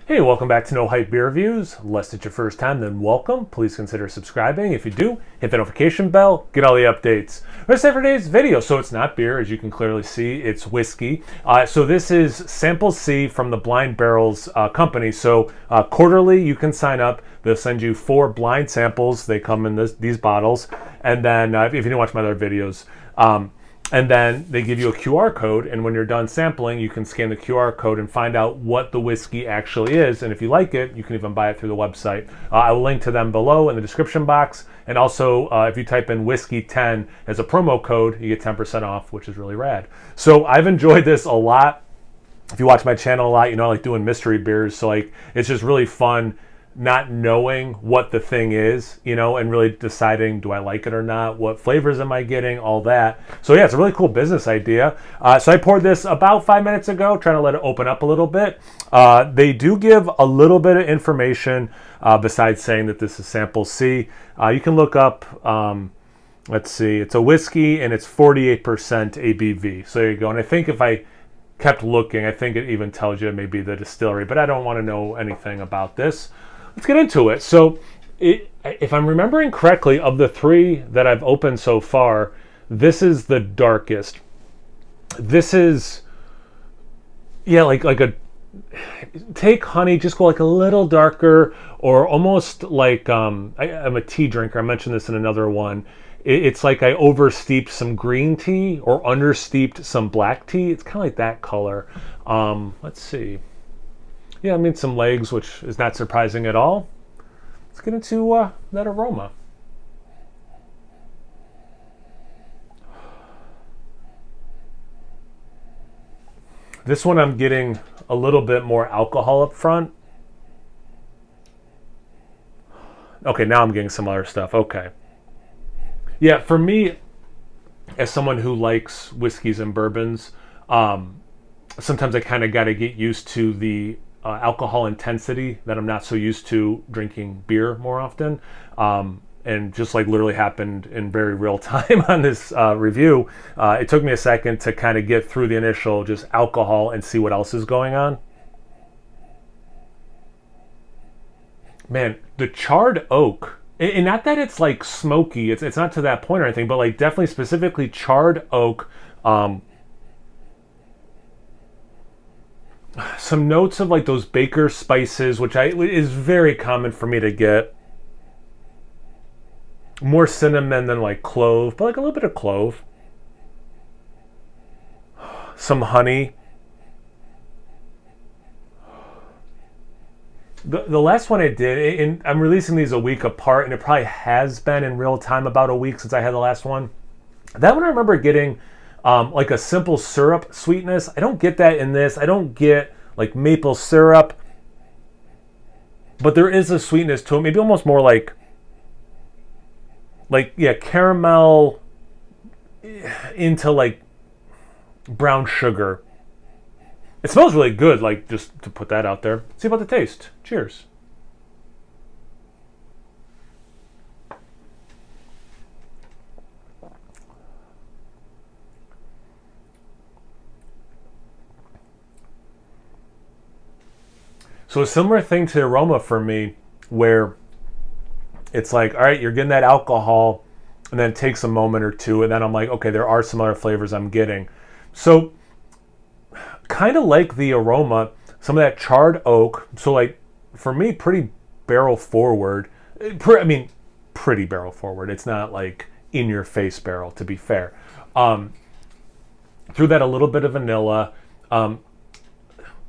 Hey, welcome back to No Hype Beer Reviews. Unless it's your first time, then welcome. Please consider subscribing. If you do, hit the notification bell, get all the updates. Let's say for today's video. So it's not beer, as you can clearly see, it's whiskey. So this is Sample C from the Blind Barrels company. So quarterly, you can sign up. They'll send you 4 blind samples. They come in these bottles. And then if you didn't watch my other videos, and then they give you a QR code, and when you're done sampling, you can scan the QR code and find out what the whiskey actually is. And if you like it, you can even buy it through the website. I will link to them below in the description box. And also, if you type in whiskey10 as a promo code, you get 10% off, which is really rad. So I've enjoyed this a lot. If you watch my channel a lot, you know I like doing mystery beers. So like, it's just really fun not knowing what the thing is, you know, and really deciding, do I like it or not? What flavors am I getting? All that. So yeah, it's a really cool business idea. So I poured this about 5 minutes ago, trying to let it open up a little bit. They do give a little bit of information besides saying that this is Sample C. You can look up, let's see, it's a whiskey and it's 48% ABV. So there you go. And I think if I kept looking, I think it even tells you maybe the distillery, but I don't want to know anything about this. Let's get into it. So if I'm remembering correctly, of the 3 that I've opened so far, this is the darkest. This is, yeah, like a, take honey, just go like a little darker, or almost like, I'm a tea drinker. I mentioned this in another one. It's like I oversteeped some green tea or understeeped some black tea. It's kind of like that color. Let's see. Yeah, I mean some legs, which is not surprising at all. Let's get into that aroma. This one I'm getting a little bit more alcohol up front. Okay, now I'm getting some other stuff. Okay. Yeah, for me, as someone who likes whiskeys and bourbons, sometimes I kind of got to get used to the alcohol intensity that I'm not so used to drinking beer more often. And just like literally happened in very real time on this review, it took me a second to kind of get through the initial just alcohol and see what else is going on. Man, the charred oak, and not that it's like smoky, it's not to that point or anything, but like definitely specifically charred oak, some notes of like those baker spices, which is very common for me to get. More cinnamon than like clove, but like a little bit of clove. Some honey. The last one I did, and I'm releasing these a week apart, and it probably has been in real time about a week since I had the last one. That one I remember getting like a simple syrup sweetness. I don't get that in this. I don't get like maple syrup, but there is a sweetness to it. Maybe almost more like yeah, caramel into like brown sugar. It smells really good, like just to put that out there. See about the taste. Cheers. So a similar thing to the aroma for me, where it's like, all right, you're getting that alcohol, and then it takes a moment or two, and then I'm like, okay, there are some other flavors I'm getting. So kind of like the aroma, some of that charred oak. So like for me, pretty barrel forward. Pretty barrel forward. It's not like in your face barrel, to be fair. Through that, a little bit of vanilla.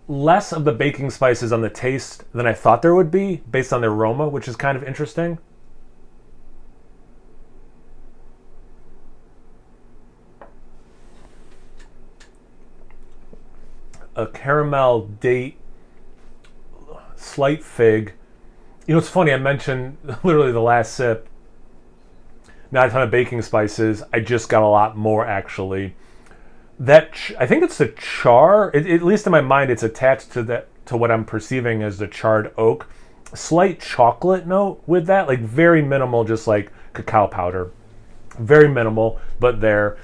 Less of the baking spices on the taste than I thought there would be based on the aroma, which is kind of interesting. A caramel date, slight fig. You know, it's funny, I mentioned literally the last sip, not a ton of baking spices. I just got a lot more actually. That I think it's the char, at least in my mind, it's attached to what I'm perceiving as the charred oak. Slight chocolate note with that, like very minimal, just like cacao powder. Very minimal, but there.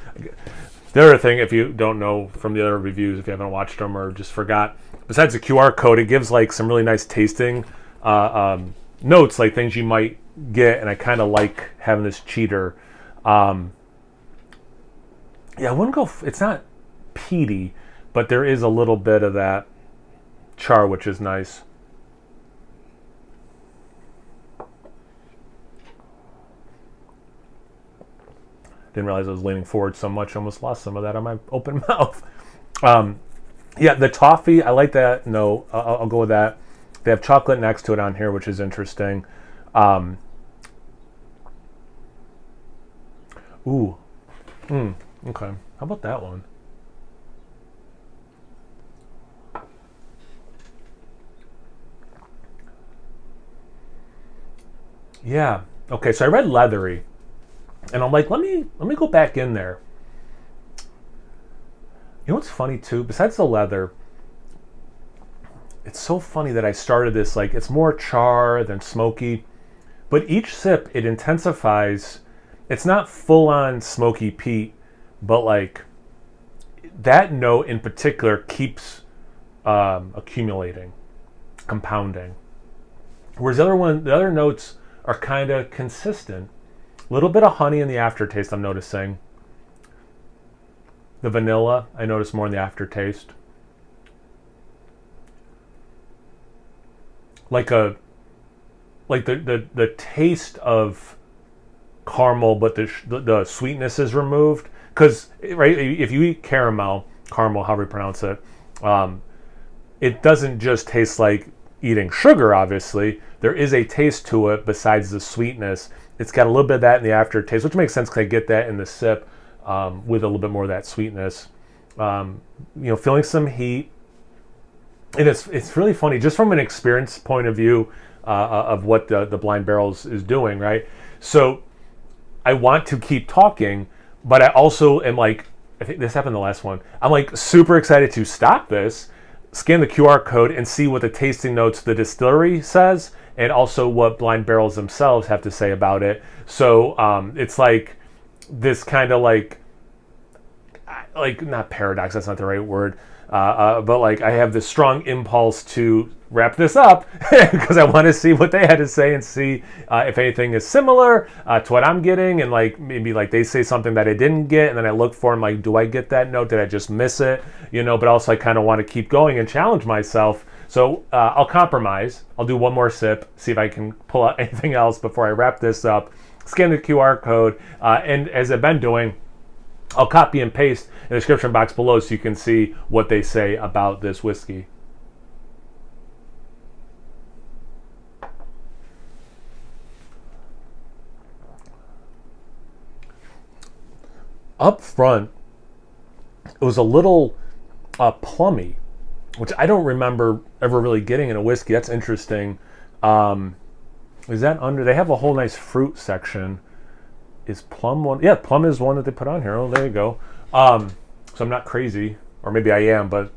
The other thing, if you don't know from the other reviews, if you haven't watched them or just forgot, besides the QR code, it gives like some really nice tasting notes, like things you might get, and I kind of like having this cheater. Yeah, I wouldn't go. It's not peaty, but there is a little bit of that char, which is nice. Didn't realize I was leaning forward so much. I almost lost some of that on my open mouth. Yeah, the toffee, I like that. No, I'll go with that. They have chocolate next to it on here, which is interesting. Okay. How about that one? Yeah. Okay, so I read leathery. And I'm like, let me go back in there. You know what's funny too? Besides the leather, it's so funny that I started this like it's more char than smoky, but each sip it intensifies. It's not full on smoky peat, but like that note in particular keeps accumulating, compounding. Whereas the other notes are kind of consistent. A little bit of honey in the aftertaste, I'm noticing. The vanilla, I notice more in the aftertaste. Like the taste of caramel, but the sweetness is removed. Because right, if you eat caramel, however you pronounce it, it doesn't just taste like eating sugar. Obviously, there is a taste to it besides the sweetness. It's got a little bit of that in the aftertaste, which makes sense because I get that in the sip with a little bit more of that sweetness. Feeling some heat. And it's really funny, just from an experience point of view of what the Blind Barrels is doing, right? So I want to keep talking, but I also am like, I think this happened the last one. I'm like super excited to stop this, scan the QR code, and see what the tasting notes the distillery says, and also what Blind Barrels themselves have to say about it. So it's like this kind of like not paradox, that's not the right word, but like I have this strong impulse to wrap this up because I want to see what they had to say and see if anything is similar to what I'm getting, and like maybe like they say something that I didn't get, and then I look for them like, do I get that note? Did I just miss it? But also I kind of want to keep going and challenge myself. So I'll compromise. I'll do one more sip, see if I can pull out anything else before I wrap this up. Scan the QR code, and as I've been doing, I'll copy and paste in the description box below so you can see what they say about this whiskey. Up front, it was a little plummy, which I don't remember ever really getting in a whiskey. That's interesting. Is that under? They have a whole nice fruit section. Is plum one? Yeah, plum is one that they put on here. Oh, there you go. So I'm not crazy, or maybe I am, but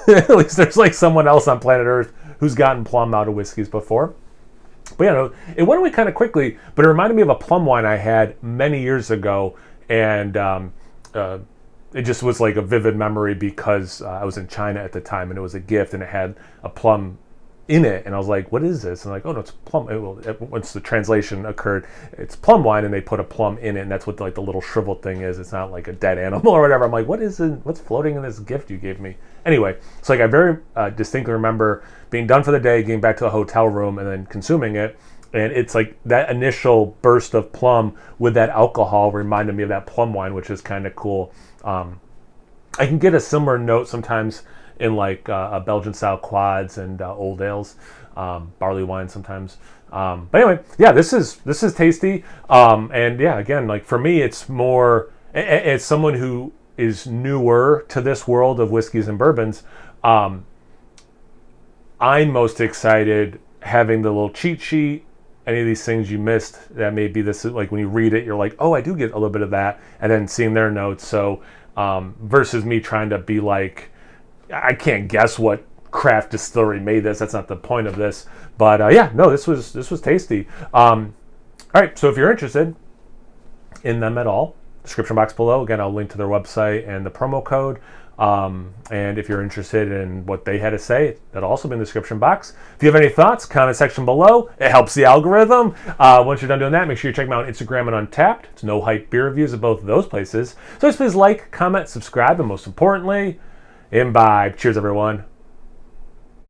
at least there's like someone else on planet Earth who's gotten plum out of whiskeys before. But it went away kind of quickly, but it reminded me of a plum wine I had many years ago, and it just was like a vivid memory because I was in China at the time, and it was a gift, and it had a plum in it, and I was like, what is this? And like, oh no, it's plum. Once the translation occurred, it's plum wine, and they put a plum in it, and that's what like the little shriveled thing is. It's not like a dead animal or whatever. I'm like, what's floating in this gift you gave me? Anyway, so like I very distinctly remember being done for the day, getting back to the hotel room, and then consuming it. And it's like that initial burst of plum with that alcohol reminded me of that plum wine, which is kind of cool. I can get a similar note sometimes in like Belgian style quads and old ales, barley wine sometimes. But anyway, yeah, this is tasty. And yeah, again, like for me, it's more as someone who is newer to this world of whiskeys and bourbons. I'm most excited having the little cheat sheet. Any of these things you missed that maybe this is like when you read it, you're like, oh, I do get a little bit of that, and then seeing their notes. So versus me trying to be like, I can't guess what craft distillery made this. That's not the point of this. But yeah, no, this was tasty. All right, so if you're interested in them at all, description box below. Again, I'll link to their website and the promo code. And if you're interested in what they had to say, that'll also be in the description box. If you have any thoughts, comment section below. It helps the algorithm. Once you're done doing that, make sure you check me out on Instagram and Untappd. It's No Hype Beer Reviews at both of those places. So please like, comment, subscribe, and most importantly, imbibe. Cheers, everyone.